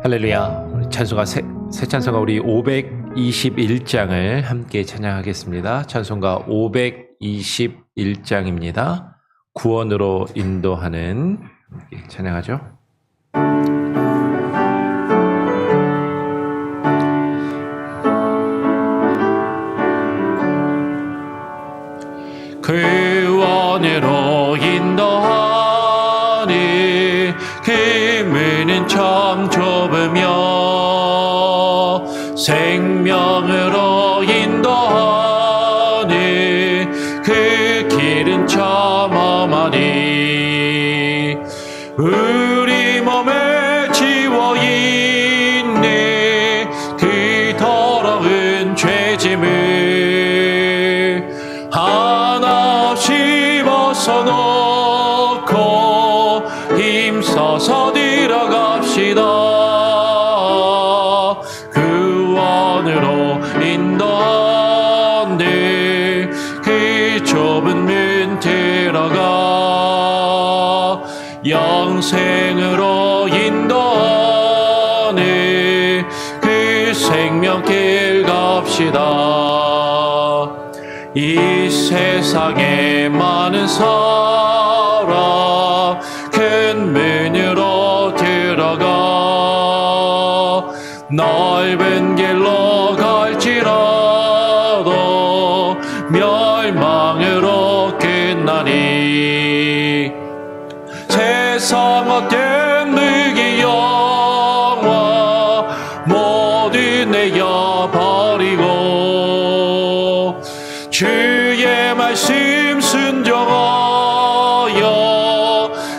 할렐루야. 우리 찬송가 새 찬송가 우리 521장을 함께 찬양하겠습니다. 찬송가 521장입니다. 구원으로 인도하는 찬양하죠. 구원으로 인도하니 그 문은 참 좁으며 생명으로 인도하니 그 길은 참 험하니 우리 몸에 지워있네 그 더러운 죄짐을 하나씩 벗어놓고 힘써서 들어갑시다. 구원으로 인도하네 그 좁은 문 들어가 영생으로 인도하네 그 생명길 갑시다. 이 세상에 많은 사람 큰 문으로 들어가 넓은 길로 갈지라도 멸망으로 끝나니 세상 어떤 무기 영화 모두 내어버리고 주의 말씀 순종하여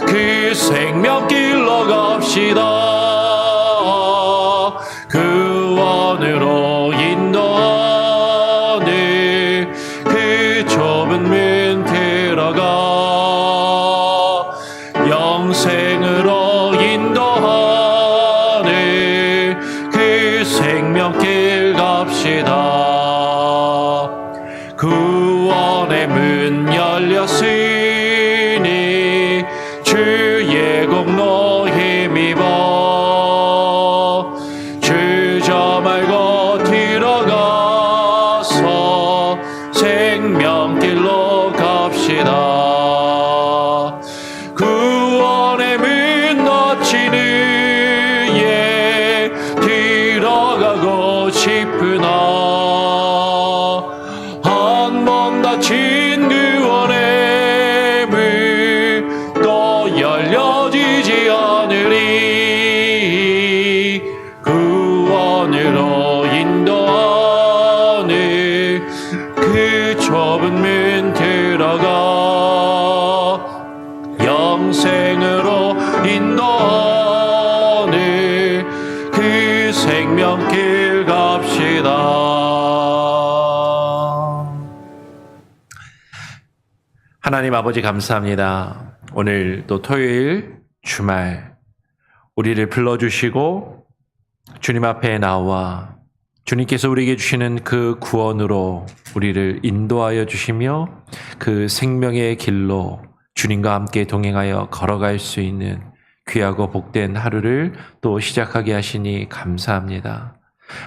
그 생명길로 갑시다. 구원으로 인도하네 그 좁은 문 들어가 영생으로 인도하네 그 생명길 갑시다. 구원의 문 열렸으니 주의 공로 힘입어 주저 말고 들어가서 생명길로 갑시다. 구원의 문 닫힌 후에 들어가고 싶으나 닫힌 구원의 문 또 열려지지 않으리. 구원으로 인도하네 그 좁은 문 들어가 영생으로 인도하네 그 생명길 갑시다. 하나님 아버지 감사합니다. 오늘 또 토요일 주말 우리를 불러주시고 주님 앞에 나와 주님께서 우리에게 주시는 그 구원으로 우리를 인도하여 주시며 그 생명의 길로 주님과 함께 동행하여 걸어갈 수 있는 귀하고 복된 하루를 또 시작하게 하시니 감사합니다.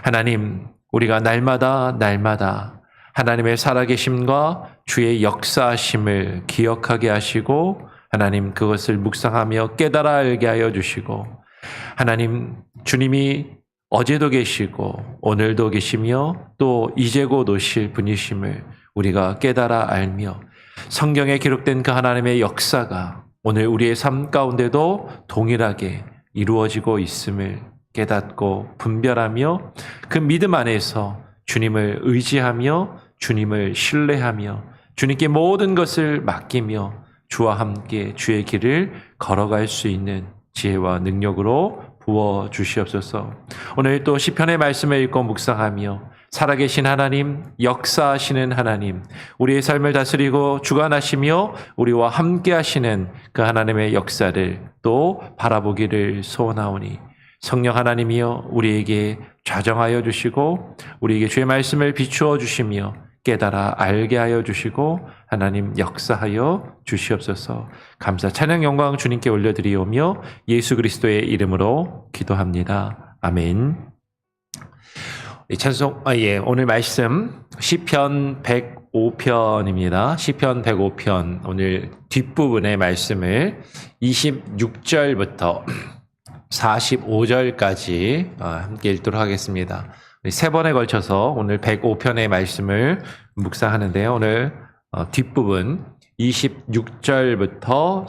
하나님, 우리가 날마다 하나님의 살아계심과 주의 역사하심을 기억하게 하시고 하나님 그것을 묵상하며 깨달아 알게 하여 주시고 하나님 주님이 어제도 계시고 오늘도 계시며 또 이제 곧 오실 분이심을 우리가 깨달아 알며 성경에 기록된 그 하나님의 역사가 오늘 우리의 삶 가운데도 동일하게 이루어지고 있음을 깨닫고 분별하며 그 믿음 안에서 주님을 의지하며 주님을 신뢰하며 주님께 모든 것을 맡기며 주와 함께 주의 길을 걸어갈 수 있는 지혜와 능력으로 부어주시옵소서. 오늘 또 시편의 말씀을 읽고 묵상하며 살아계신 하나님, 역사하시는 하나님, 우리의 삶을 다스리고 주관하시며 우리와 함께 하시는 그 하나님의 역사를 또 바라보기를 소원하오니 성령 하나님이여 우리에게 좌정하여 주시고 우리에게 주의 말씀을 비추어 주시며 깨달아 알게 하여 주시고 하나님 역사하여 주시옵소서. 감사 찬양 영광 주님께 올려드리오며 예수 그리스도의 이름으로 기도합니다. 아멘. 찬송 오늘 말씀 시편 105편입니다. 시편 105편 오늘 뒷부분의 말씀을 26절부터 45절까지 함께 읽도록 하겠습니다. 세 번에 걸쳐서 오늘 105편의 말씀을 묵상하는데요. 오늘 뒷부분 26절부터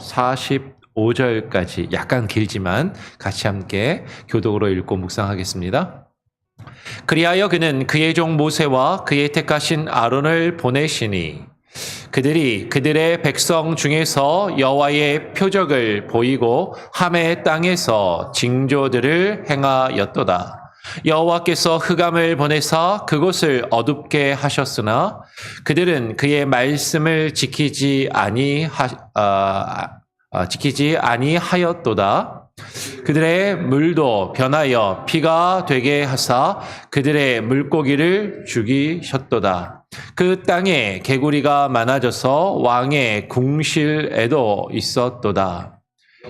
45절까지 약간 길지만 같이 함께 교독으로 읽고 묵상하겠습니다. 그리하여 그는 그의 종 모세와 그의 택하신 아론을 보내시니 그들이 그들의 백성 중에서 여호와의 표적을 보이고 함의 땅에서 징조들을 행하였도다. 여호와께서 흑암을 보내사 그곳을 어둡게 하셨으나 그들은 그의 말씀을 지키지 아니하였도다. 그들의 물도 변하여 피가 되게 하사 그들의 물고기를 죽이셨도다. 그 땅에 개구리가 많아져서 왕의 궁실에도 있었도다.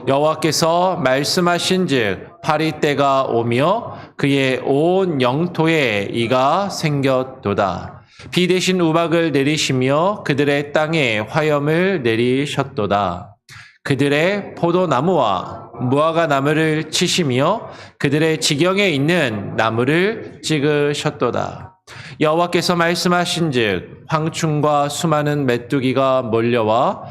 여호와께서 말씀하신즉 파리때가 오며 그의 온 영토에 이가 생겼도다. 비 대신 우박을 내리시며 그들의 땅에 화염을 내리셨도다. 그들의 포도나무와 무화과 나무를 치시며 그들의 지경에 있는 나무를 찍으셨도다. 여호와께서 말씀하신즉 황충과 수많은 메뚜기가 몰려와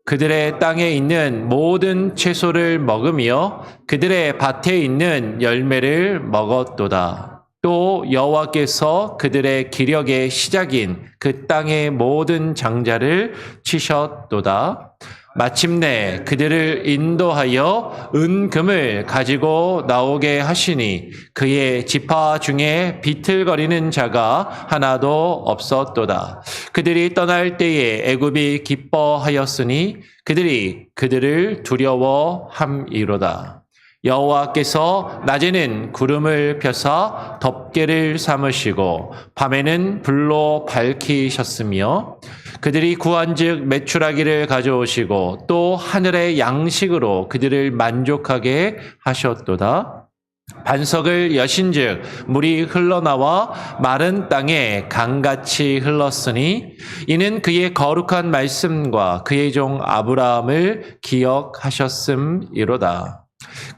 그들의 땅에 있는 모든 채소를 먹으며 그들의 밭에 있는 열매를 먹었도다. 또 여호와께서 그들의 기력의 시작인 그 땅의 모든 장자를 치셨도다. 마침내 그들을 인도하여 은금을 가지고 나오게 하시니 그의 지파 중에 비틀거리는 자가 하나도 없었도다. 그들이 떠날 때에 애굽이 기뻐하였으니 그들이 그들을 두려워함이로다. 여호와께서 낮에는 구름을 펴사 덮개를 삼으시고 밤에는 불로 밝히셨으며 그들이 구한즉 메추라기를 가져오시고 또 하늘의 양식으로 그들을 만족하게 하셨도다. 반석을 여신즉 물이 흘러나와 마른 땅에 강같이 흘렀으니 이는 그의 거룩한 말씀과 그의 종 아브라함을 기억하셨음이로다.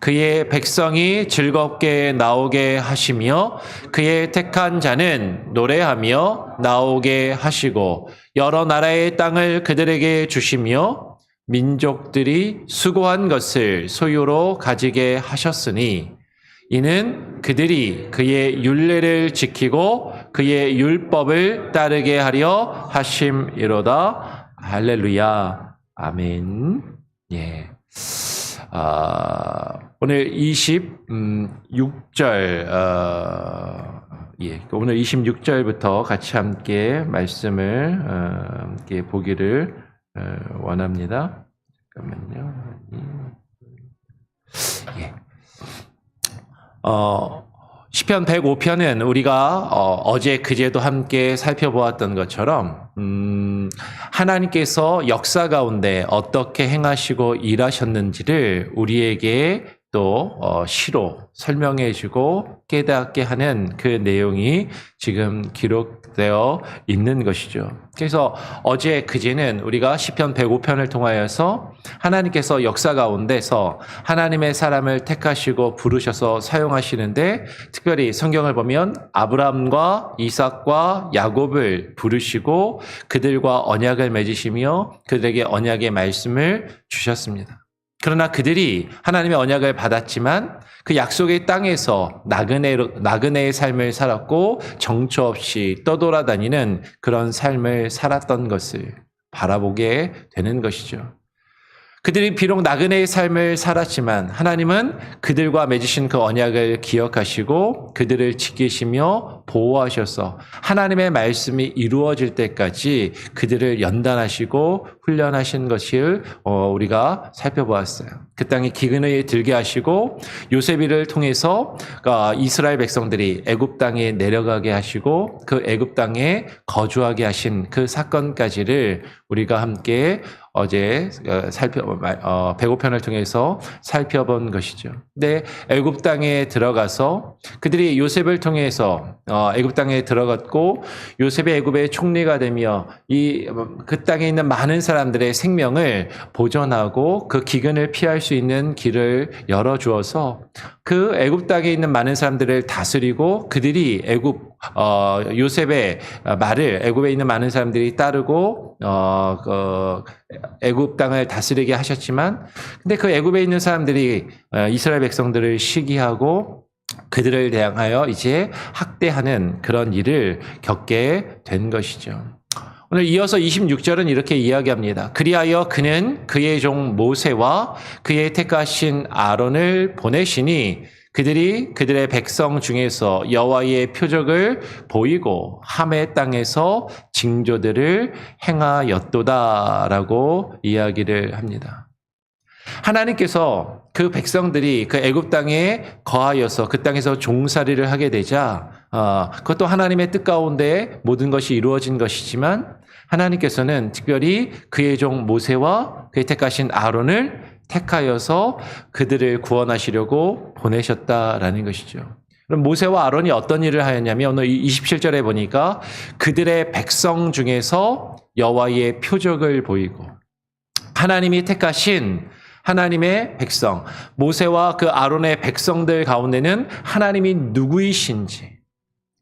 그의 백성이 즐겁게 나오게 하시며 그의 택한 자는 노래하며 나오게 하시고 여러 나라의 땅을 그들에게 주시며 민족들이 수고한 것을 소유로 가지게 하셨으니 이는 그들이 그의 율례를 지키고 그의 율법을 따르게 하려 하심이로다. 할렐루야. 아멘. 예. 오늘 26절, 오늘 26절부터 같이 함께 말씀을, 함께 보기를, 원합니다. 잠깐만요. 예. 시편 105편은 우리가 어제 그제도 함께 살펴보았던 것처럼 하나님께서 역사 가운데 어떻게 행하시고 일하셨는지를 우리에게 또 시로 설명해 주고 깨닫게 하는 그 내용이 지금 기록되어 있는 것이죠. 그래서 어제 그제는 우리가 시편 105편을 통하여서 하나님께서 역사 가운데서 하나님의 사람을 택하시고 부르셔서 사용하시는데 특별히 성경을 보면 아브라함과 이삭과 야곱을 부르시고 그들과 언약을 맺으시며 그들에게 언약의 말씀을 주셨습니다. 그러나 그들이 하나님의 언약을 받았지만 그 약속의 땅에서 나그네의 삶을 살았고 정처 없이 떠돌아다니는 그런 삶을 살았던 것을 바라보게 되는 것이죠. 그들이 비록 나그네의 삶을 살았지만 하나님은 그들과 맺으신 그 언약을 기억하시고 그들을 지키시며 보호하셔서 하나님의 말씀이 이루어질 때까지 그들을 연단하시고 훈련하신 것을 우리가 살펴보았어요. 그 땅에 기근을 들게 하시고 요셉이를 통해서 이스라엘 백성들이 애굽 땅에 내려가게 하시고 그 애굽 땅에 거주하게 하신 그 사건까지를 우리가 함께 어제 배고편을 통해서 살펴본 것이죠. 근데 애굽 땅에 들어가서 그들이 요셉을 통해서 애굽 땅에 들어갔고 요셉이 애굽의 총리가 되며 그 땅에 있는 많은 사람들의 생명을 보존하고 그 기근을 피할 수 있는 길을 열어 주어서 그 애굽 땅에 있는 많은 사람들을 다스리고 그들이 요셉의 말을 애굽에 있는 많은 사람들이 따르고 애굽 땅을 다스리게 하셨지만 근데 그 애굽에 있는 사람들이 이스라엘 백성들을 시기하고 그들을 대항하여 이제 학대하는 그런 일을 겪게 된 것이죠. 오늘 이어서 26절은 이렇게 이야기합니다. 그리하여 그는 그의 종 모세와 그의 택하신 아론을 보내시니 그들이 그들의 백성 중에서 여호와의 표적을 보이고 함의 땅에서 징조들을 행하였도다라고 이야기를 합니다. 하나님께서 그 백성들이 그 애굽 땅에 거하여서 그 땅에서 종살이를 하게 되자 그것도 하나님의 뜻 가운데 모든 것이 이루어진 것이지만 하나님께서는 특별히 그의 종 모세와 그의 택하신 아론을 택하여서 그들을 구원하시려고 보내셨다라는 것이죠. 그럼 모세와 아론이 어떤 일을 하였냐면 오늘 27절에 보니까 그들의 백성 중에서 여호와의 표적을 보이고 하나님이 택하신 하나님의 백성, 모세와 그 아론의 백성들 가운데는 하나님이 누구이신지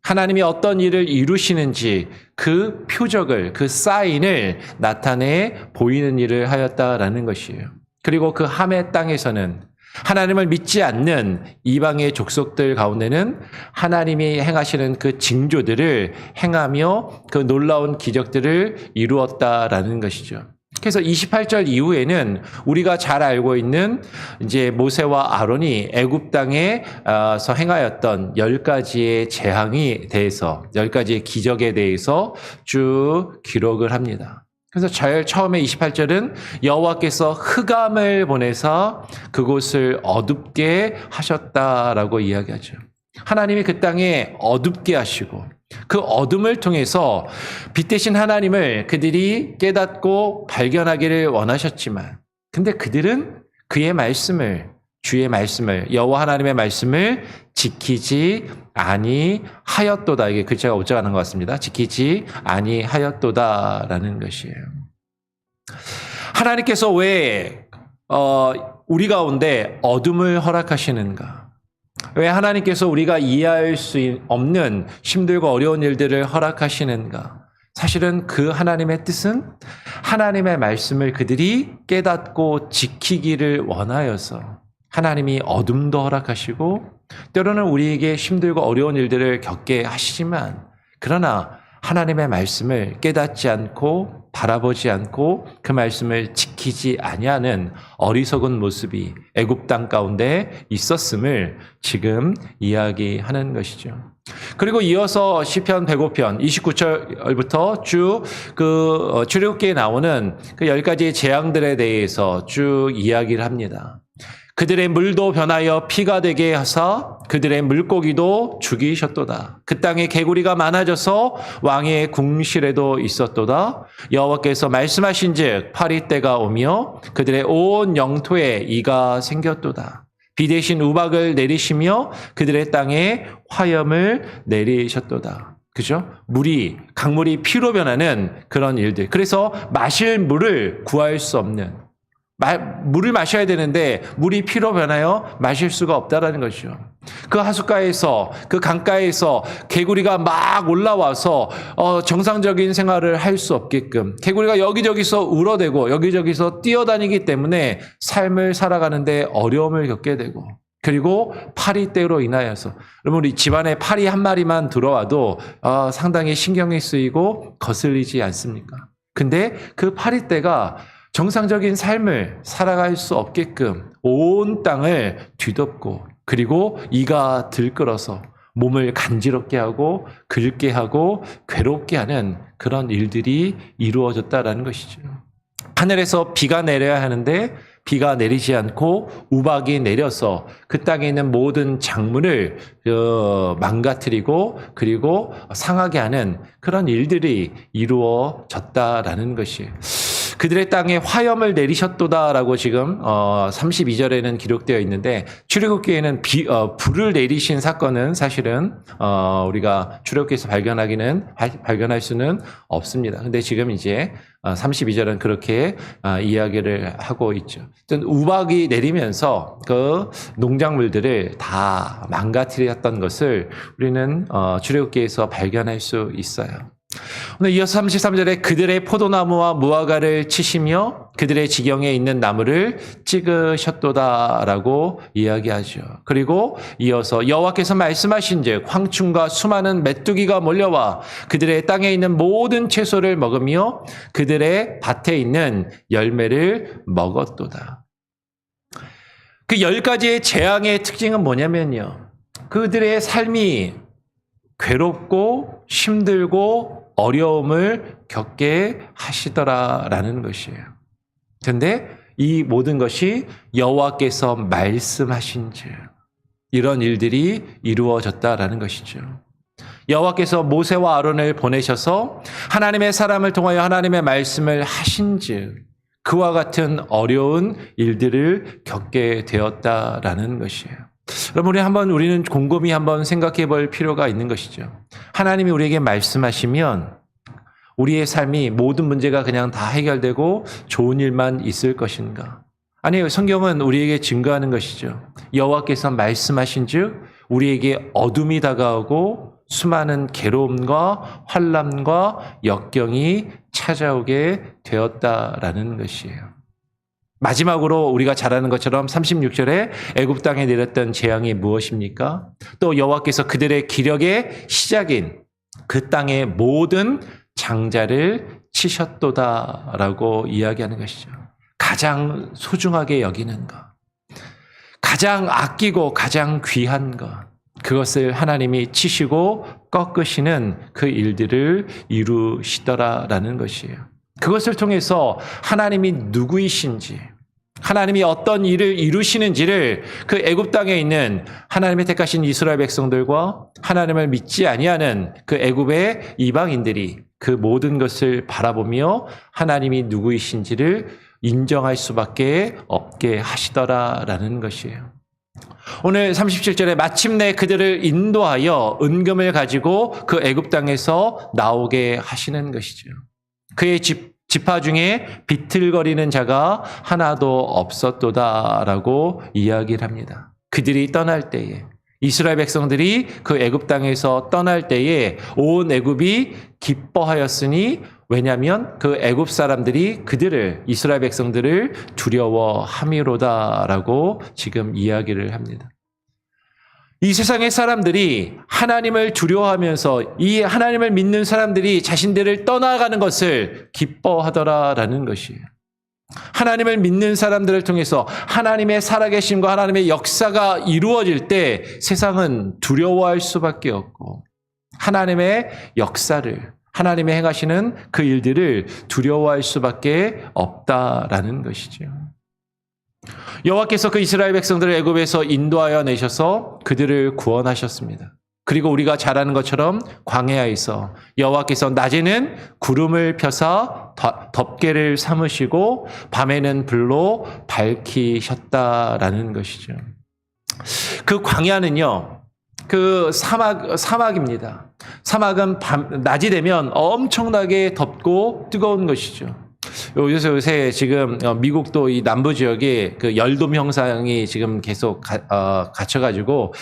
하나님이 어떤 일을 이루시는지 그 표적을, 그 사인을 나타내 보이는 일을 하였다라는 것이에요. 그리고 그 함의 땅에서는 하나님을 믿지 않는 이방의 족속들 가운데는 하나님이 행하시는 그 징조들을 행하며 그 놀라운 기적들을 이루었다라는 것이죠. 그래서 28절 이후에는 우리가 잘 알고 있는 이제 모세와 아론이 애굽 땅에서 행하였던 10가지의 재앙에 대해서 10가지의 기적에 대해서 쭉 기록을 합니다. 그래서 제일 처음에 28절은 여호와께서 흑암을 보내서 그곳을 어둡게 하셨다라고 이야기하죠. 하나님이 그 땅에 어둡게 하시고 그 어둠을 통해서 빛 대신 하나님을 그들이 깨닫고 발견하기를 원하셨지만 근데 그들은 그의 말씀을 주의 말씀을 여호와 하나님의 말씀을 지키지 아니하였도다. 이게 글자가 오자가 난 것 같습니다. 지키지 아니하였도다라는 것이에요. 하나님께서 왜 우리 가운데 어둠을 허락하시는가? 왜 하나님께서 우리가 이해할 수 없는 힘들고 어려운 일들을 허락하시는가? 사실은 그 하나님의 뜻은 하나님의 말씀을 그들이 깨닫고 지키기를 원하여서 하나님이 어둠도 허락하시고 때로는 우리에게 힘들고 어려운 일들을 겪게 하시지만 그러나 하나님의 말씀을 깨닫지 않고 바라보지 않고 그 말씀을 지키지 아니하는 어리석은 모습이 애굽 땅 가운데 있었음을 지금 이야기하는 것이죠. 그리고 이어서 시편 105편 29절부터 쭉 출애굽기에 나오는 그 10가지의 재앙들에 대해서 쭉 이야기를 합니다. 그들의 물도 변하여 피가 되게 하사 그들의 물고기도 죽이셨도다. 그 땅에 개구리가 많아져서 왕의 궁실에도 있었도다. 여호와께서 말씀하신즉 파리때가 오며 그들의 온 영토에 이가 생겼도다. 비 대신 우박을 내리시며 그들의 땅에 화염을 내리셨도다. 그죠? 강물이 피로 변하는 그런 일들. 그래서 마실 물을 구할 수 없는 물을 마셔야 되는데 물이 피로 변하여 마실 수가 없다라는 것이죠. 그 하숫가에서 그 강가에서 개구리가 막 올라와서 정상적인 생활을 할 수 없게끔 개구리가 여기저기서 울어대고 여기저기서 뛰어다니기 때문에 삶을 살아가는데 어려움을 겪게 되고 그리고 파리떼로 인하여서 여러분 우리 집안에 파리 한 마리만 들어와도 상당히 신경이 쓰이고 거슬리지 않습니까? 근데 그 파리떼가 정상적인 삶을 살아갈 수 없게끔 온 땅을 뒤덮고 그리고 이가 들끓어서 몸을 간지럽게 하고 긁게 하고 괴롭게 하는 그런 일들이 이루어졌다라는 것이죠. 하늘에서 비가 내려야 하는데 비가 내리지 않고 우박이 내려서 그 땅에 있는 모든 작물을 망가뜨리고 그리고 상하게 하는 그런 일들이 이루어졌다라는 것이에요. 그들의 땅에 화염을 내리셨도다라고 지금 32절에는 기록되어 있는데 출애굽기에는 불을 내리신 사건은 사실은 우리가 출애굽기에서 발견할 수는 없습니다. 근데 지금 이제 32절은 그렇게 이야기를 하고 있죠. 우박이 내리면서 그 농작물들을 다 망가뜨렸던 것을 우리는 출애굽기에서 발견할 수 있어요. 오늘 이어서 33절에 그들의 포도나무와 무화과를 치시며 그들의 지경에 있는 나무를 찍으셨도다라고 이야기하죠. 그리고 이어서 여호와께서 말씀하신즉 황충과 수많은 메뚜기가 몰려와 그들의 땅에 있는 모든 채소를 먹으며 그들의 밭에 있는 열매를 먹었도다. 그 10가지의 재앙의 특징은 뭐냐면요. 그들의 삶이 괴롭고 힘들고 어려움을 겪게 하시더라라는 것이에요. 그런데 이 모든 것이 여호와께서 말씀하신즉 이런 일들이 이루어졌다라는 것이죠. 여호와께서 모세와 아론을 보내셔서 하나님의 사람을 통하여 하나님의 말씀을 하신즉 그와 같은 어려운 일들을 겪게 되었다라는 것이에요. 여러분, 우리는 곰곰이 한번 생각해 볼 필요가 있는 것이죠. 하나님이 우리에게 말씀하시면 우리의 삶이 모든 문제가 그냥 다 해결되고 좋은 일만 있을 것인가? 아니요, 성경은 우리에게 증거하는 것이죠. 여호와께서 말씀하신즉 우리에게 어둠이 다가오고 수많은 괴로움과 환난과 역경이 찾아오게 되었다라는 것이에요. 마지막으로 우리가 잘 아는 것처럼 36절에 애굽 땅에 내렸던 재앙이 무엇입니까? 또 여호와께서 그들의 기력의 시작인 그 땅의 모든 장자를 치셨도다라고 이야기하는 것이죠. 가장 소중하게 여기는 것, 가장 아끼고 가장 귀한 것, 그것을 하나님이 치시고 꺾으시는 그 일들을 이루시더라라는 것이에요. 그것을 통해서 하나님이 누구이신지, 하나님이 어떤 일을 이루시는지를 그 애굽 땅에 있는 하나님의 택하신 이스라엘 백성들과 하나님을 믿지 아니하는 그 애굽의 이방인들이 그 모든 것을 바라보며 하나님이 누구이신지를 인정할 수밖에 없게 하시더라라는 것이에요. 오늘 37절에 마침내 그들을 인도하여 은금을 가지고 그 애굽 땅에서 나오게 하시는 것이죠. 그의 지파 중에 비틀거리는 자가 하나도 없었도다라고 이야기를 합니다. 그들이 떠날 때에, 이스라엘 백성들이 그 애굽 땅에서 떠날 때에 온 애굽이 기뻐하였으니, 왜냐하면 그 애굽 사람들이 이스라엘 백성들을 두려워함이로다라고 지금 이야기를 합니다. 이 세상의 사람들이 하나님을 두려워하면서 이 하나님을 믿는 사람들이 자신들을 떠나가는 것을 기뻐하더라라는 것이에요. 하나님을 믿는 사람들을 통해서 하나님의 살아계심과 하나님의 역사가 이루어질 때 세상은 두려워할 수밖에 없고, 하나님의 역사를, 하나님의 행하시는 그 일들을 두려워할 수밖에 없다라는 것이죠. 여호와께서 그 이스라엘 백성들을 애굽에서 인도하여 내셔서 그들을 구원하셨습니다. 그리고 우리가 잘 아는 것처럼 광야에서 여호와께서 낮에는 구름을 펴사 덮개를 삼으시고 밤에는 불로 밝히셨다라는 것이죠. 그 광야는요, 그 사막입니다. 사막은 낮이 되면 엄청나게 덥고 뜨거운 것이죠. 요새 지금 미국도 이 남부 지역에 그 열돔 형상이 지금 계속 갇혀가지고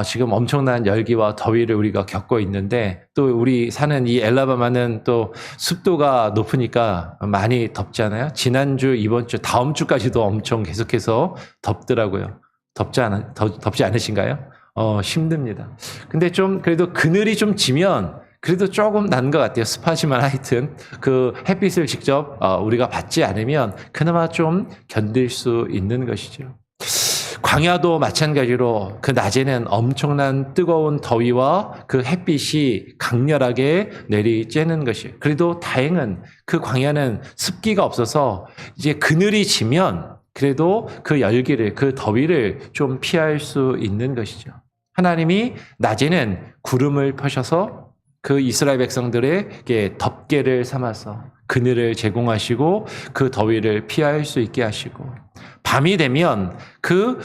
지금 엄청난 열기와 더위를 우리가 겪고 있는데, 또 우리 사는 이 엘라바마는 또 습도가 높으니까 많이 덥잖아요. 지난주, 이번 주, 다음 주까지도 엄청 계속해서 덥더라고요. 덥지 않으신가요? 힘듭니다. 근데 좀 그래도 그늘이 좀 지면 그래도 조금 난 것 같아요. 습하지만 하여튼 그 햇빛을 직접 우리가 받지 않으면 그나마 좀 견딜 수 있는 것이죠. 광야도 마찬가지로 그 낮에는 엄청난 뜨거운 더위와 그 햇빛이 강렬하게 내리쬐는 것이에요. 그래도 다행은 그 광야는 습기가 없어서 이제 그늘이 지면 그래도 그 열기를, 그 더위를 좀 피할 수 있는 것이죠. 하나님이 낮에는 구름을 펴셔서 그 이스라엘 백성들에게 덮개를 삼아서 그늘을 제공하시고 그 더위를 피할 수 있게 하시고, 밤이 되면 그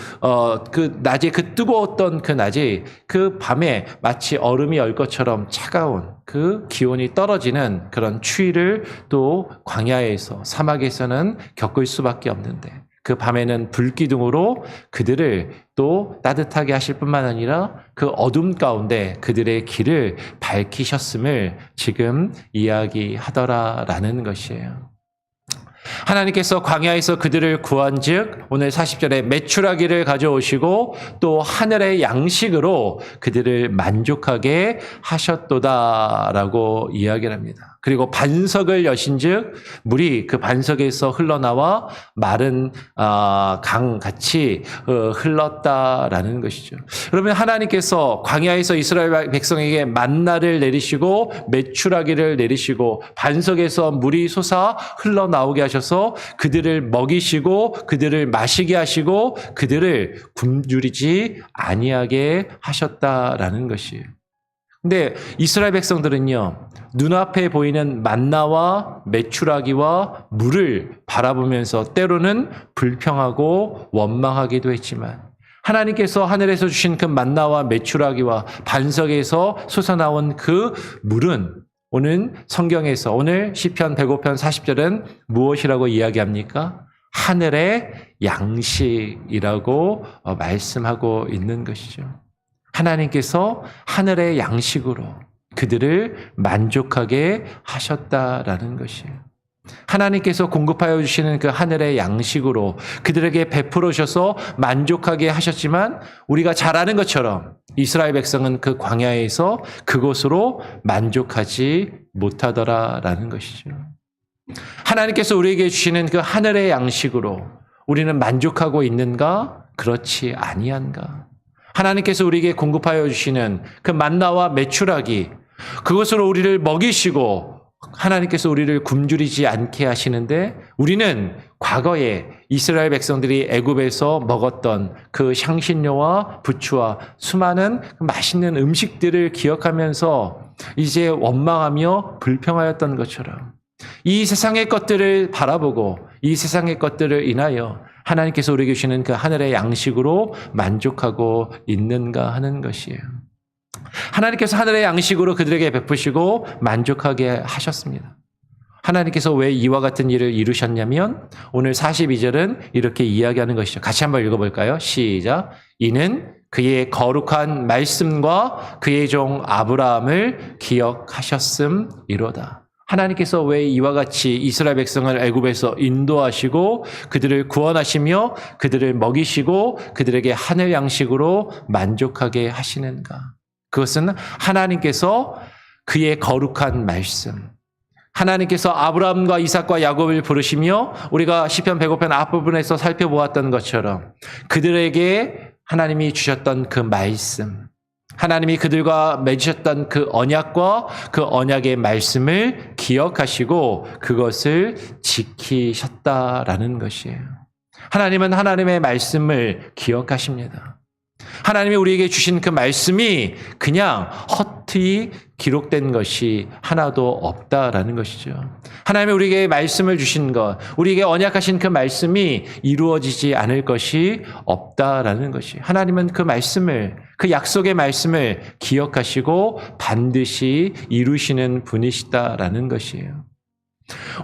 낮에 그 뜨거웠던 그 낮이 그 밤에 마치 얼음이 얼 것처럼 차가운 그 기온이 떨어지는 그런 추위를 또 광야에서, 사막에서는 겪을 수밖에 없는데, 그 밤에는 불기둥으로 그들을 또 따뜻하게 하실 뿐만 아니라 그 어둠 가운데 그들의 길을 밝히셨음을 지금 이야기하더라라는 것이에요. 하나님께서 광야에서 그들을 구한즉 오늘 40절에 메추라기를 가져오시고 또 하늘의 양식으로 그들을 만족하게 하셨도다라고 이야기를 합니다. 그리고 반석을 여신즉 물이 그 반석에서 흘러나와 마른 강같이 흘렀다라는 것이죠. 여러분, 하나님께서 광야에서 이스라엘 백성에게 만나를 내리시고 메추라기를 내리시고 반석에서 물이 솟아 흘러나오게 하셔서 그들을 먹이시고 그들을 마시게 하시고 그들을 굶주리지 아니하게 하셨다라는 것이에요. 근데 이스라엘 백성들은요, 눈앞에 보이는 만나와 메추라기와 물을 바라보면서 때로는 불평하고 원망하기도 했지만, 하나님께서 하늘에서 주신 그 만나와 메추라기와 반석에서 솟아나온 그 물은 오늘 성경에서, 오늘 시편 105편 40절은 무엇이라고 이야기합니까? 하늘의 양식이라고 말씀하고 있는 것이죠. 하나님께서 하늘의 양식으로 그들을 만족하게 하셨다라는 것이에요. 하나님께서 공급하여 주시는 그 하늘의 양식으로 그들에게 베풀어 주셔서 만족하게 하셨지만, 우리가 잘 아는 것처럼 이스라엘 백성은 그 광야에서 그것으로 만족하지 못하더라라는 것이죠. 하나님께서 우리에게 주시는 그 하늘의 양식으로 우리는 만족하고 있는가? 그렇지 아니한가? 하나님께서 우리에게 공급하여 주시는 그 만나와 메추라기, 그것으로 우리를 먹이시고 하나님께서 우리를 굶주리지 않게 하시는데, 우리는 과거에 이스라엘 백성들이 애굽에서 먹었던 그 향신료와 부추와 수많은 맛있는 음식들을 기억하면서 이제 원망하며 불평하였던 것처럼, 이 세상의 것들을 바라보고 이 세상의 것들을 인하여 하나님께서 우리에게 주시는 그 하늘의 양식으로 만족하고 있는가 하는 것이에요. 하나님께서 하늘의 양식으로 그들에게 베푸시고 만족하게 하셨습니다. 하나님께서 왜 이와 같은 일을 이루셨냐면, 오늘 42절은 이렇게 이야기하는 것이죠. 같이 한번 읽어볼까요? 시작. 이는 그의 거룩한 말씀과 그의 종 아브라함을 기억하셨음이로다. 하나님께서 왜 이와 같이 이스라엘 백성을 애굽에서 인도하시고 그들을 구원하시며 그들을 먹이시고 그들에게 하늘 양식으로 만족하게 하시는가? 그것은 하나님께서 그의 거룩한 말씀, 하나님께서 아브라함과 이삭과 야곱을 부르시며 우리가 시편 105편 앞부분에서 살펴보았던 것처럼 그들에게 하나님이 주셨던 그 말씀, 하나님이 그들과 맺으셨던 그 언약과 그 언약의 말씀을 기억하시고 그것을 지키셨다라는 것이에요. 하나님은 하나님의 말씀을 기억하십니다. 하나님이 우리에게 주신 그 말씀이 그냥 헛되이 기록된 것이 하나도 없다라는 것이죠. 하나님이 우리에게 말씀을 주신 것, 우리에게 언약하신 그 말씀이 이루어지지 않을 것이 없다라는 것이, 하나님은 그 말씀을, 그 약속의 말씀을 기억하시고 반드시 이루시는 분이시다라는 것이에요.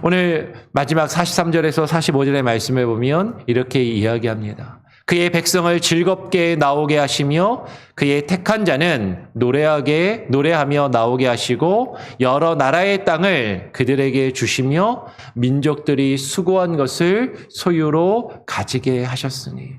오늘 마지막 43절에서 45절의 말씀을 보면 이렇게 이야기합니다. 그의 백성을 즐겁게 나오게 하시며 그의 택한 자는 노래하며 나오게 하시고 여러 나라의 땅을 그들에게 주시며 민족들이 수고한 것을 소유로 가지게 하셨으니,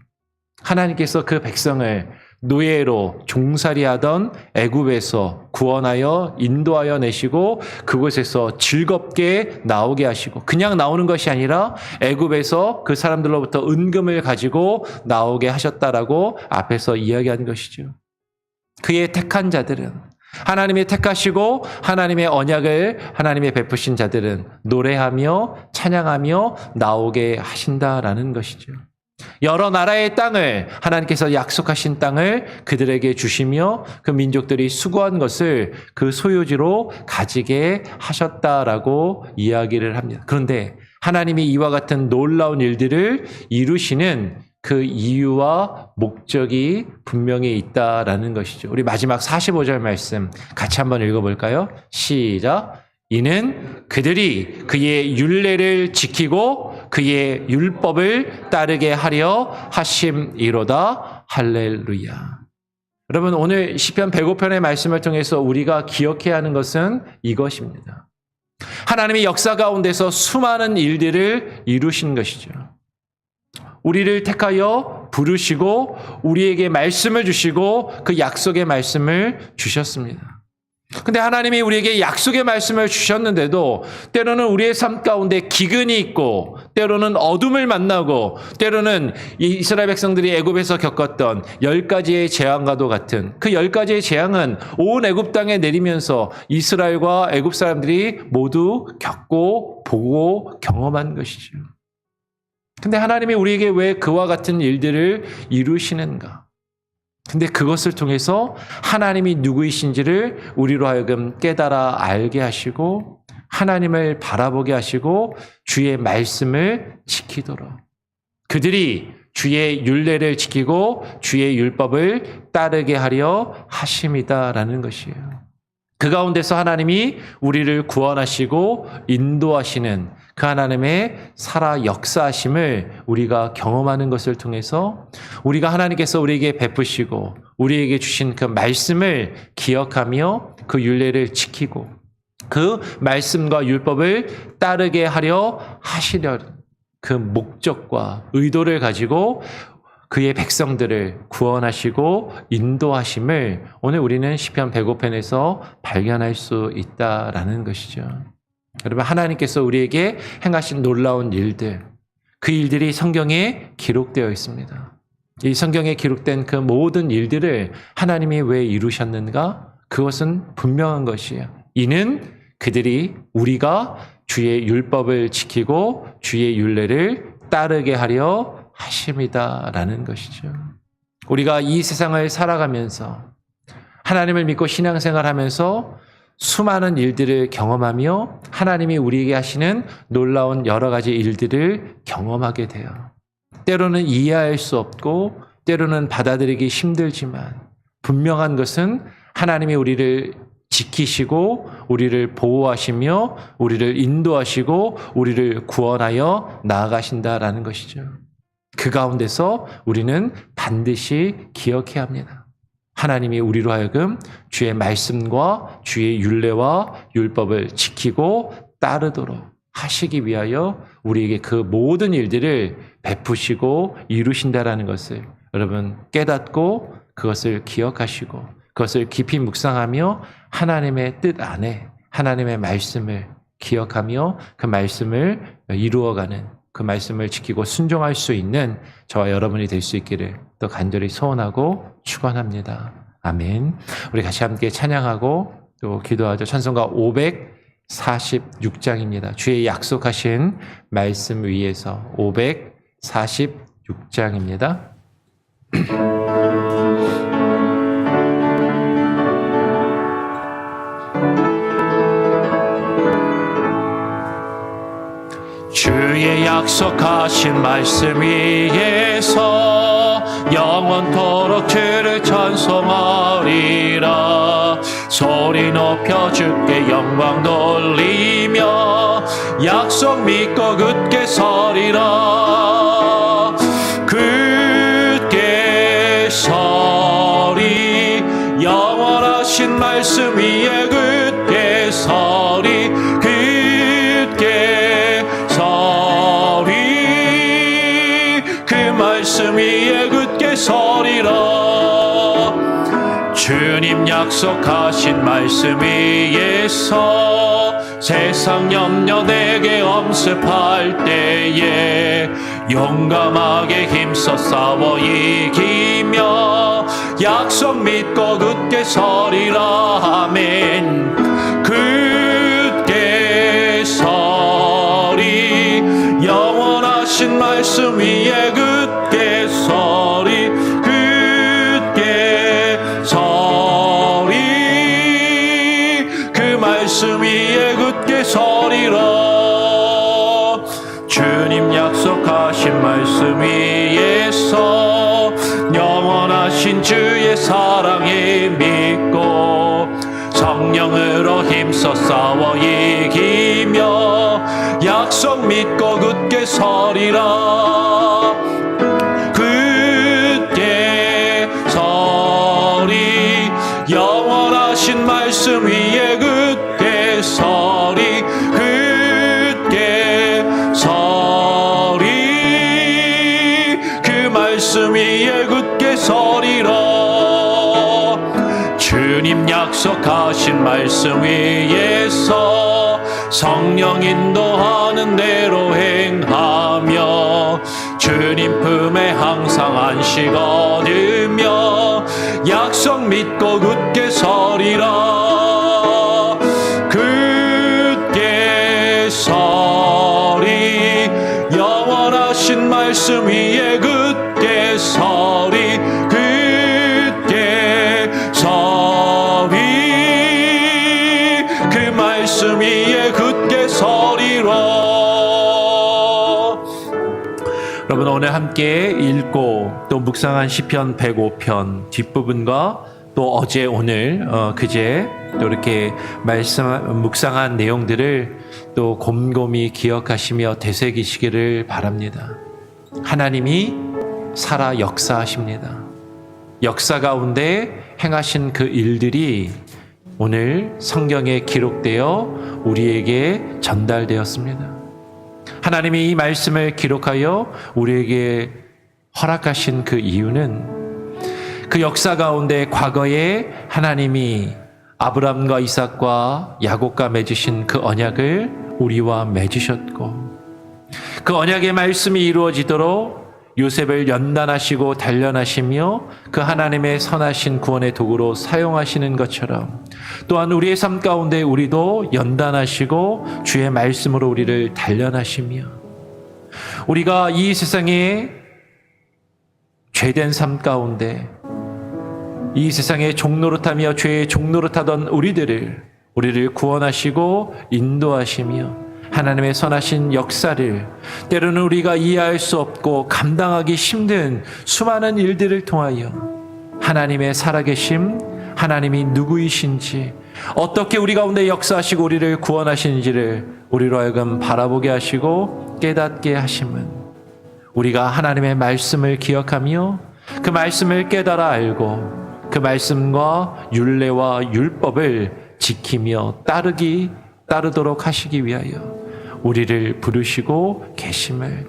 하나님께서 그 백성을 노예로 종살이하던 애굽에서 구원하여 인도하여 내시고 그곳에서 즐겁게 나오게 하시고 그냥 나오는 것이 아니라 애굽에서 그 사람들로부터 은금을 가지고 나오게 하셨다라고 앞에서 이야기한 것이죠. 그의 택한 자들은 하나님이 택하시고 하나님의 언약을 하나님의 베푸신 자들은 노래하며 찬양하며 나오게 하신다라는 것이죠. 여러 나라의 땅을 하나님께서 약속하신 땅을 그들에게 주시며 그 민족들이 수고한 것을 그 소유지로 가지게 하셨다라고 이야기를 합니다. 그런데 하나님이 이와 같은 놀라운 일들을 이루시는 그 이유와 목적이 분명히 있다라는 것이죠. 우리 마지막 45절 말씀 같이 한번 읽어볼까요? 시작. 이는 그들이 그의 율례를 지키고 그의 율법을 따르게 하려 하심이로다. 할렐루야. 여러분, 오늘 시편 105편의 말씀을 통해서 우리가 기억해야 하는 것은 이것입니다. 하나님의 역사 가운데서 수많은 일들을 이루신 것이죠. 우리를 택하여 부르시고 우리에게 말씀을 주시고 그 약속의 말씀을 주셨습니다. 근데 하나님이 우리에게 약속의 말씀을 주셨는데도 때로는 우리의 삶 가운데 기근이 있고 때로는 어둠을 만나고 때로는 이스라엘 백성들이 애굽에서 겪었던 10가지의 재앙과도 같은 그 10가지의 재앙은 온 애굽 땅에 내리면서 이스라엘과 애굽 사람들이 모두 겪고 보고 경험한 것이죠. 근데 하나님이 우리에게 왜 그와 같은 일들을 이루시는가? 근데 그것을 통해서 하나님이 누구이신지를 우리로 하여금 깨달아 알게 하시고 하나님을 바라보게 하시고 주의 말씀을 지키도록 그들이 주의 율례를 지키고 주의 율법을 따르게 하려 하심이다라는 것이에요. 그 가운데서 하나님이 우리를 구원하시고 인도하시는 그 하나님의 살아 역사하심을 우리가 경험하는 것을 통해서 우리가 하나님께서 우리에게 베푸시고 우리에게 주신 그 말씀을 기억하며 그 율례를 지키고 그 말씀과 율법을 따르게 하려 하시려는 그 목적과 의도를 가지고 그의 백성들을 구원하시고 인도하심을 오늘 우리는 시편 105편에서 발견할 수 있다라는 것이죠. 여러분, 하나님께서 우리에게 행하신 놀라운 일들, 그 일들이 성경에 기록되어 있습니다. 이 성경에 기록된 그 모든 일들을 하나님이 왜 이루셨는가? 그것은 분명한 것이에요. 이는 그들이 우리가 주의 율법을 지키고 주의 율례를 따르게 하려 하심이다라는 것이죠. 우리가 이 세상을 살아가면서 하나님을 믿고 신앙생활하면서 수많은 일들을 경험하며 하나님이 우리에게 하시는 놀라운 여러 가지 일들을 경험하게 돼요. 때로는 이해할 수 없고 때로는 받아들이기 힘들지만 분명한 것은 하나님이 우리를 지키시고 우리를 보호하시며 우리를 인도하시고 우리를 구원하여 나아가신다라는 것이죠. 그 가운데서 우리는 반드시 기억해야 합니다. 하나님이 우리로 하여금 주의 말씀과 주의 율례와 율법을 지키고 따르도록 하시기 위하여 우리에게 그 모든 일들을 베푸시고 이루신다라는 것을 여러분 깨닫고 그것을 기억하시고 그것을 깊이 묵상하며 하나님의 뜻 안에 하나님의 말씀을 기억하며 그 말씀을 이루어가는 그 말씀을 지키고 순종할 수 있는 저와 여러분이 될 수 있기를 또 간절히 소원하고 축원합니다. 아멘. 우리 같이 함께 찬양하고 또 기도하죠. 찬송가 546장입니다. 주의 약속하신 말씀 위에서 546장입니다. 주의 약속하신 말씀 위에서 영원토록 주를 찬송하리라. 소리 높여 주께 영광 돌리며 약속 믿고 굳게 서리라. 굳게 서리 영원하신 말씀 위에 굳게 서리 굳게 서리 그 말씀 위에 굳게 서리라. 주님 약속하신 말씀 위에서 세상 염려 내게 엄습할 때에 용감하게 힘써 싸워 이기며 약속 믿고 굳게 서리라. 아멘. 굳게 서리 영원하신 말씀 위에 굳게 서리 굳게 서리 그 말씀 위에 굳게 서리라. 주님 약속하신 말씀 위에서 영원하신 주의 사랑에 믿고 성령으로 힘써 싸워 이기며 약속 믿고 굳게 서리라. 굳게 서리 영원하신 말씀 위에 굳게 서리 굳게 서리 그 말씀 위에 굳게 서리라. 주님 약속하신 말씀 위에서 성령 인도하는 대로 행하며 주님 품에 항상 안식 얻으며 약속 믿고 굳게 서리라. 굳게 서리 영원하신 말씀 위에 굳게 서리 굳게 서리 그 말씀 위에 굳게 서리라. 여러분 오늘 함께 읽고 또 묵상한 시편 105편 뒷부분과 또 어제 오늘 그제 또 이렇게 묵상한 내용들을 또 곰곰이 기억하시며 되새기시기를 바랍니다. 하나님이 살아 역사하십니다. 역사 가운데 행하신 그 일들이 오늘 성경에 기록되어 우리에게 전달되었습니다. 하나님이 이 말씀을 기록하여 우리에게 허락하신 그 이유는 그 역사 가운데 과거에 하나님이 아브람과 이삭과 야곱과 맺으신 그 언약을 우리와 맺으셨고 그 언약의 말씀이 이루어지도록 요셉을 연단하시고 단련하시며 그 하나님의 선하신 구원의 도구로 사용하시는 것처럼 또한 우리의 삶 가운데 우리도 연단하시고 주의 말씀으로 우리를 단련하시며 우리가 이 세상에 죄된 삶 가운데 이 세상에 종노릇하며 죄의 종노릇하던 우리를 구원하시고 인도하시며 하나님의 선하신 역사를 때로는 우리가 이해할 수 없고 감당하기 힘든 수많은 일들을 통하여 하나님의 살아계심, 하나님이 누구이신지 어떻게 우리 가운데 역사하시고 우리를 구원하시는지를 우리로 하여금 바라보게 하시고 깨닫게 하심은 우리가 하나님의 말씀을 기억하며 그 말씀을 깨달아 알고 그 말씀과 율례와 율법을 지키며 따르도록 하시기 위하여 우리를 부르시고 계심을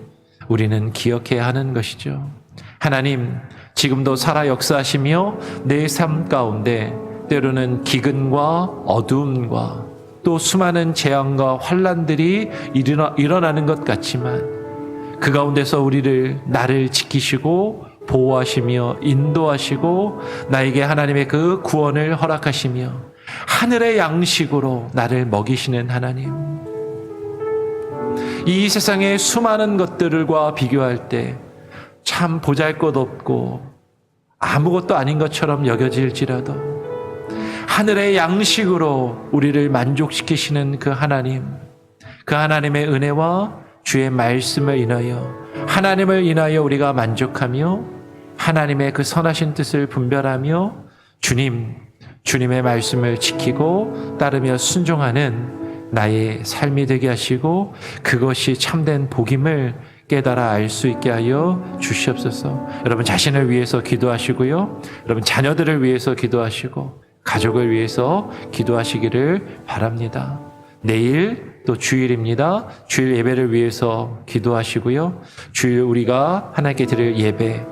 우리는 기억해야 하는 것이죠. 하나님, 지금도 살아 역사하시며 내 삶 가운데 때로는 기근과 어두움과 또 수많은 재앙과 환난들이 일어나는 것 같지만 그 가운데서 나를 지키시고 보호하시며 인도하시고 나에게 하나님의 그 구원을 허락하시며 하늘의 양식으로 나를 먹이시는 하나님, 이 세상의 수많은 것들과 비교할 때 참 보잘것없고 아무것도 아닌 것처럼 여겨질지라도 하늘의 양식으로 우리를 만족시키시는 그 하나님, 그 하나님의 은혜와 주의 말씀을 인하여 하나님을 인하여 우리가 만족하며 하나님의 그 선하신 뜻을 분별하며 주님의 말씀을 지키고 따르며 순종하는 나의 삶이 되게 하시고 그것이 참된 복임을 깨달아 알 수 있게 하여 주시옵소서. 여러분 자신을 위해서 기도하시고요. 여러분 자녀들을 위해서 기도하시고 가족을 위해서 기도하시기를 바랍니다. 내일 또 주일입니다. 주일 예배를 위해서 기도하시고요. 주일 우리가 하나님께 드릴 예배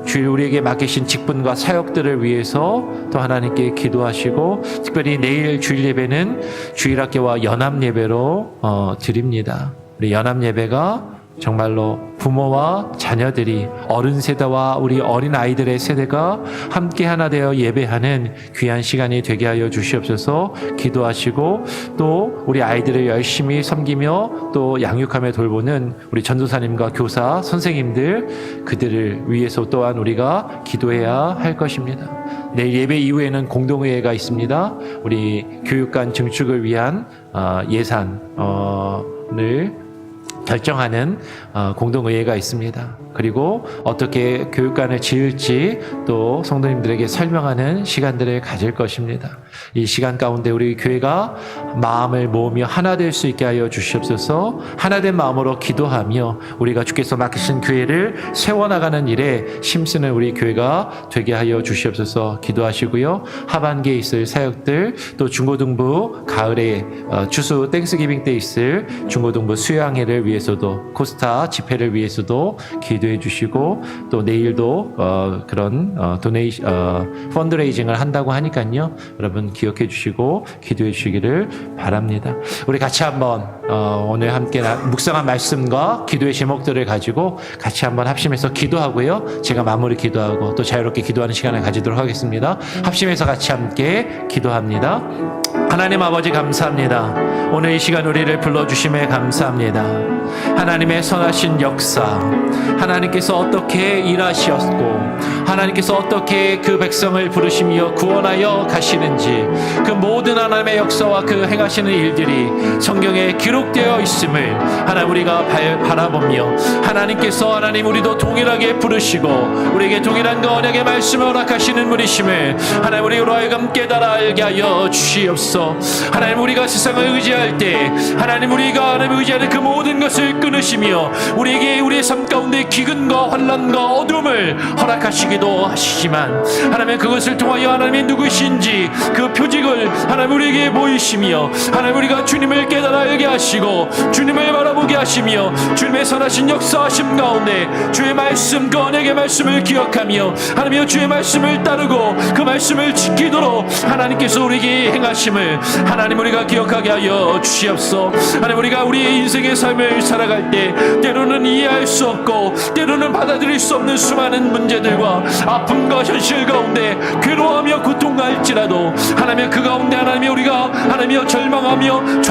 주일 우리에게 맡기신 직분과 사역들을 위해서 또 하나님께 기도하시고, 특별히 내일 주일 예배는 주일학교와 연합예배로 드립니다. 우리 연합예배가 정말로 부모와 자녀들이, 어른 세대와 우리 어린 아이들의 세대가 함께 하나 되어 예배하는 귀한 시간이 되게 하여 주시옵소서. 기도하시고, 또 우리 아이들을 열심히 섬기며 또 양육하며 돌보는 우리 전도사님과 교사, 선생님들, 그들을 위해서 또한 우리가 기도해야 할 것입니다. 내일 예배 이후에는 공동회의가 있습니다. 우리 교육관 증축을 위한 예산을 결정하는 공동의회가 있습니다. 그리고 어떻게 교육관을 지을지 또 성도님들에게 설명하는 시간들을 가질 것입니다. 이 시간 가운데 우리 교회가 마음을 모으며 하나 될 수 있게 하여 주시옵소서. 하나된 마음으로 기도하며 우리가 주께서 맡기신 교회를 세워나가는 일에 힘쓰는 우리 교회가 되게 하여 주시옵소서. 기도하시고요. 하반기에 있을 사역들, 또 중고등부 가을에 추수 땡스기빙 때 있을 중고등부 수양회를 위해서도, 코스타 집회를 위해서도 기도해 주시고, 또 내일도 그런 펀드레이징을 한다고 하니까요. 여러분 기억해 주시고 기도해 주시기를 바랍니다. 우리 같이 한번 오늘 함께 묵상한 말씀과 기도의 제목들을 가지고 같이 한번 합심해서 기도하고요. 제가 마무리 기도하고 또 자유롭게 기도하는 시간을 가지도록 하겠습니다. 합심해서 같이 함께 기도합니다. 하나님 아버지 감사합니다. 오늘 이 시간 우리를 불러주심에 감사합니다. 하나님의 선하신 역사, 하나님께서 어떻게 일하셨고 하나님께서 어떻게 그 백성을 부르시며 구원하여 가시는지, 그 모든 하나님의 역사와 그 행하시는 일들이 성경에 기록되어 있음을 하나님 우리가 바라보며, 하나님께서 하나님 우리도 동일하게 부르시고 우리에게 동일한 그 언약의 말씀을 허락하시는 분이심을 하나님 우리로 하여금 깨달아 알게 하여 주시옵소서. 하나님 우리가 세상을 의지할 때 하나님 우리가 하나님 의지하는 그 모든 것을 끊으시며 우리에게 우리의 삶 가운데 기근과 환난과 어둠을 허락하시기도 하시지만, 하나님 그것을 통하여 하나님이 누구신지 그 표징을 하나님 우리에게 보이시며, 하나님 우리가 주님을 깨달아 알게 하시고 주님을 바라보게 하시며, 주님의 선하신 역사하심 가운데 주의 말씀, 그 언약의 말씀을 기억하며 하나님이여 주의 말씀을 따르고 그 말씀을 지키도록 하나님께서 우리에게 행하심을 하나님 우리가 기억하게 하여 주시옵소서. 하나님 우리가 우리의 인생의 삶을 살아갈 때 때로는 이해할 수 없고 때로는 받아들일 수 없는 수많은 문제들과 아픔과 현실 가운데 괴로워하며 고통할지라도 하나님 그 가운데 하나님이 우리가 하나님이여 절망하며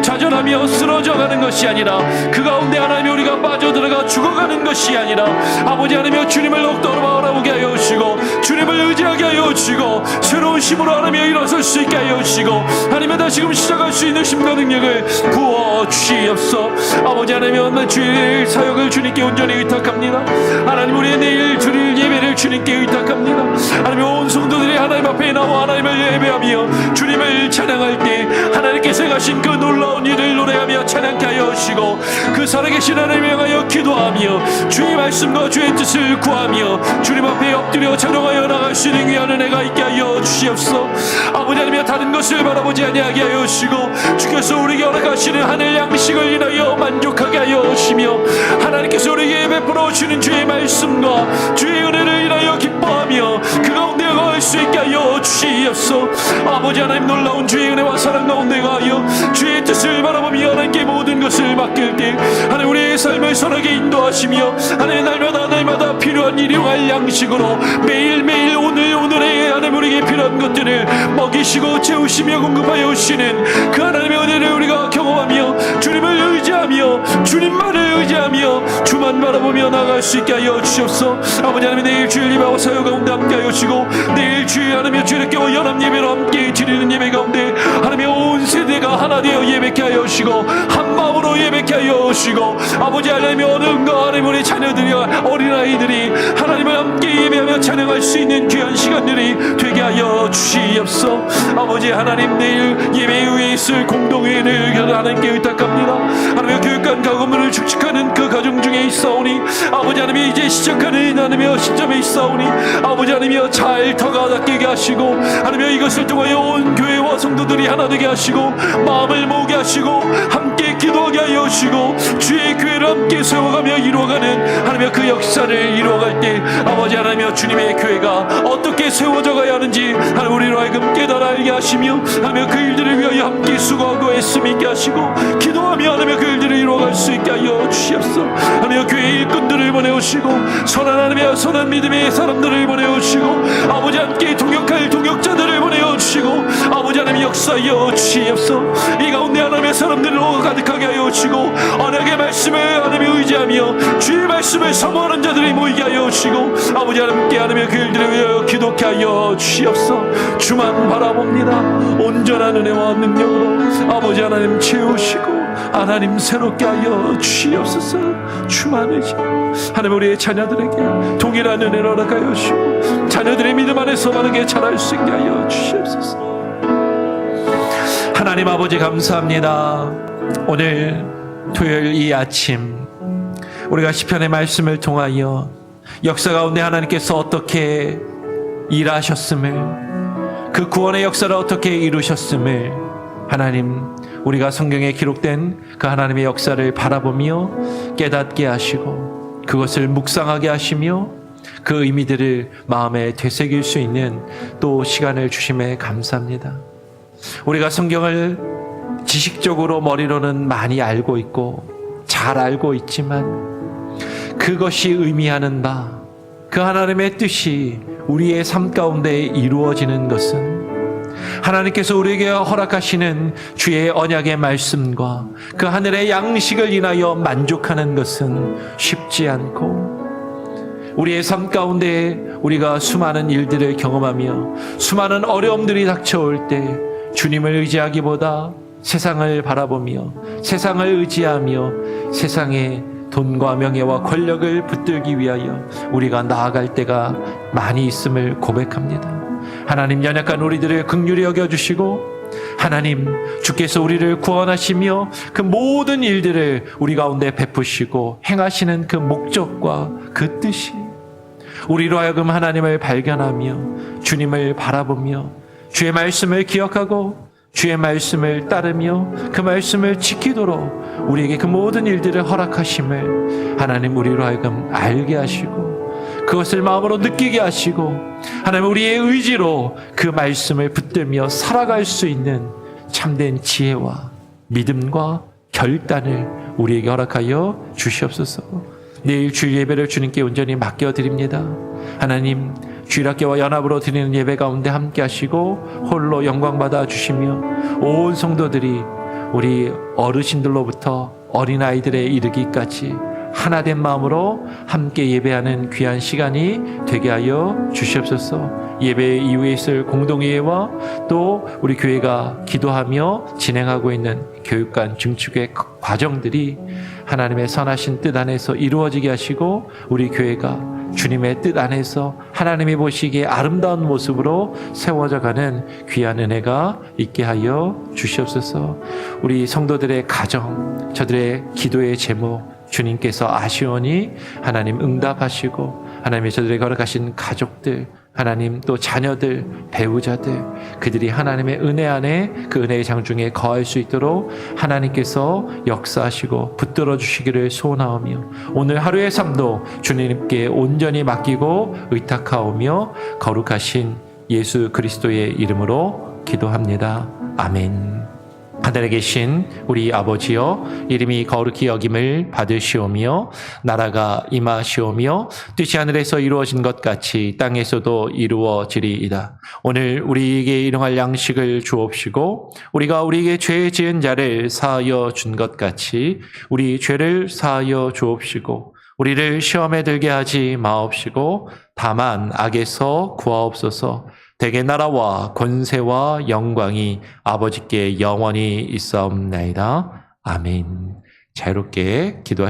좌절하며 쓰러져가는 것이 아니라, 그 가운데 하나님이 우리가 빠져들어가 죽어가는 것이 아니라, 아버지 하나님이여 주님을 더욱더 바라보게 하여 주시고 주님을 의지하게 하여 주시고 새로운 힘으로 하나님이여 일어설 수 있게 하여 주시고 하나님의 다시금 시작할 수 있는 힘과 능력을 부어 주시옵소서. 아버지 하나님이여 주일 사역을 주님께 온전히 의탁합니다. 하나님 우리의 내일 주일 예배를 주님께 의탁합니다. 하나님 온 성도들이 하나님 앞에 나와 하나님을 예배하며 주님을 찬양할 때 하나님께서 가신 그 놀라운 일을 노래하며 찬양케 하여 주시고, 그 살아계신 하나님을 향하여 기도하며 주의 말씀과 주의 뜻을 구하며 주님 앞에 엎드려 찬양하여 나갈 수 있는 귀한 은혜가 있게 하여 주시옵소서. 아버지 하나님 다른 것을 바라보지 아니하게 하여 주시고 주께서 우리에게 허락하시는 하늘 양식을 인하여 만족하게 하여 주시며, 하나님께서 우리에게 베풀어 주시는 주의 말씀과 주의 은혜를 인하여 기뻐하며 그 가운데 거할 수 있게 하여 주시옵소서. 아버지 하나님 놀라운 주의 은혜와 사랑 가운데 가하여 주의 뜻을 바라보며 하나님께 모든 것을 맡길 때 하나님 우리의 삶을 선하게 인도하시며 하나님 날마다 필요한 일용할 양식으로 매일매일 오늘의 하나님 우리에게 필요한 것들을 먹이시고 채우시며 공급하여 주시는 그 하나님의 은혜를 우리가 경험하며 주님을 의지하며 주님만을 의지하며 주만 바라보며 나아갈 수 있게 하여 주시옵소서. 아버지 하나님 내일 주일 예배와 사역 가운데 함께 하여 주시고, 내일 주일 하나님의 주일의 깨워 연합 예배로 함께 드리는 예배 가운데 하나님의 온 세대가 하나 되어 예배케 하여 주시고 한 마음으로 예배케 하여 주시고, 아버지 하나님의 어른과 하나님 우리 자녀들이와 어린아이들이 하나님을 함께 예배하며 찬양할 수 있는 귀한 시간들이 되게 하여 주시옵소서. 아버지 하나님, 내일 예배 후에 있을 공동회의를 하나님께 의탁합니다. 하나님의 교육관 가구문을 축축하는 그 가정 중에 있사오니 아버지 하나님이 이제 시작하는 하나님의 시점에 있사오니 아버지 하나님이여 잘 터가 닦이게 하시고 하나님이여 이것을 통하여 온 교회와 성도들이 하나 되게 하시고 마음을 모으게 하시고 함께 기도하게 하여 주시고 주의 교회를 함께 세워가며 이루어가는 하나님이여 그 역사를 이루어갈 때 아버지 하나님이여 주님의 교회가 어떻게 세워져 가야 하는지 하나님 우리로 하여금 깨달아 알게 하시며 하나님이여 그 일들을 위하여 함께 수고하고 애씀 있게 하시고 기도하며 하나님이여 그 일들을 이루어갈 수 있게 하여 주시옵소서. 하나님이여 교회 일꾼들을 보내오시고 선한 하나님이여 선한 믿음의 사람들을 보내오시고 아버지 함께 동역할 동역자들을 보내오시고 아버지 하나님 역사하여 주시옵소서. 이 가운데 하나님의 사람들로 가득하게 하여 주시고 언약의 말씀을 하나님이 의지하며 주의 말씀을 사모하는 자들이 모이게 하여 주시고 아버지 하나님께 하나님의 그 일들을 위하여 기도케 하여 주시옵소서. 주만 바라봅니다. 온전한 은혜와 능력으로 아버지 하나님 채우시고 하나님 새롭게 하여 주시옵소서. 주만 의지 하나님 우리의 자녀들에게 동일한 은혜를 허락하여 주시고 자녀들의 믿음 안에서 바르게 자랄 수 있게 하여 주시옵소서. 하나님 아버지 감사합니다. 오늘 토요일 이 아침 우리가 시편의 말씀을 통하여 역사 가운데 하나님께서 어떻게 일하셨음을 그 구원의 역사를 어떻게 이루셨음을 하나님 우리가 성경에 기록된 그 하나님의 역사를 바라보며 깨닫게 하시고 그것을 묵상하게 하시며 그 의미들을 마음에 되새길 수 있는 또 시간을 주심에 감사합니다. 우리가 성경을 지식적으로 머리로는 많이 알고 있고 잘 알고 있지만 그것이 의미하는 바 그 하나님의 뜻이 우리의 삶 가운데 이루어지는 것은 하나님께서 우리에게 허락하시는 주의 언약의 말씀과 그 하늘의 양식을 인하여 만족하는 것은 쉽지 않고 우리의 삶 가운데 우리가 수많은 일들을 경험하며 수많은 어려움들이 닥쳐올 때 주님을 의지하기보다 세상을 바라보며 세상을 의지하며 세상의 돈과 명예와 권력을 붙들기 위하여 우리가 나아갈 때가 많이 있음을 고백합니다. 하나님 연약한 우리들을 긍휼히 여겨주시고 하나님 주께서 우리를 구원하시며 그 모든 일들을 우리 가운데 베푸시고 행하시는 그 목적과 그 뜻이 우리로 하여금 하나님을 발견하며 주님을 바라보며 주의 말씀을 기억하고 주의 말씀을 따르며 그 말씀을 지키도록 우리에게 그 모든 일들을 허락하심을 하나님 우리로 하여금 알게 하시고 그것을 마음으로 느끼게 하시고 하나님 우리의 의지로 그 말씀을 붙들며 살아갈 수 있는 참된 지혜와 믿음과 결단을 우리에게 허락하여 주시옵소서. 내일 주일 예배를 주님께 온전히 맡겨드립니다. 하나님 주일학교와 연합으로 드리는 예배 가운데 함께 하시고 홀로 영광 받아 주시며 온 성도들이 우리 어르신들로부터 어린아이들에 이르기까지 하나된 마음으로 함께 예배하는 귀한 시간이 되게 하여 주시옵소서. 예배 이후에 있을 공동회의와 또 우리 교회가 기도하며 진행하고 있는 교육관 증축의 과정들이 하나님의 선하신 뜻 안에서 이루어지게 하시고 우리 교회가 주님의 뜻 안에서 하나님이 보시기에 아름다운 모습으로 세워져가는 귀한 은혜가 있게 하여 주시옵소서. 우리 성도들의 가정, 저들의 기도의 제목 주님께서 아시오니 하나님 응답하시고 하나님의 저들에게 허락하신 가족들, 하나님 또 자녀들, 배우자들 그들이 하나님의 은혜 안에 그 은혜의 장중에 거할 수 있도록 하나님께서 역사하시고 붙들어 주시기를 소원하오며 오늘 하루의 삶도 주님께 온전히 맡기고 의탁하오며 거룩하신 예수 그리스도의 이름으로 기도합니다. 아멘. 하늘에 계신 우리 아버지여 이름이 거룩히 여김을 받으시오며 나라가 임하시오며 뜻이 하늘에서 이루어진 것 같이 땅에서도 이루어지리이다. 오늘 우리에게 일용할 양식을 주옵시고 우리가 우리에게 죄 지은 자를 사하여 준 것 같이 우리 죄를 사하여 주옵시고 우리를 시험에 들게 하지 마옵시고 다만 악에서 구하옵소서. 대개 나라와 권세와 영광이 아버지께 영원히 있사옵나이다. 아멘. 자유롭게 기도하시기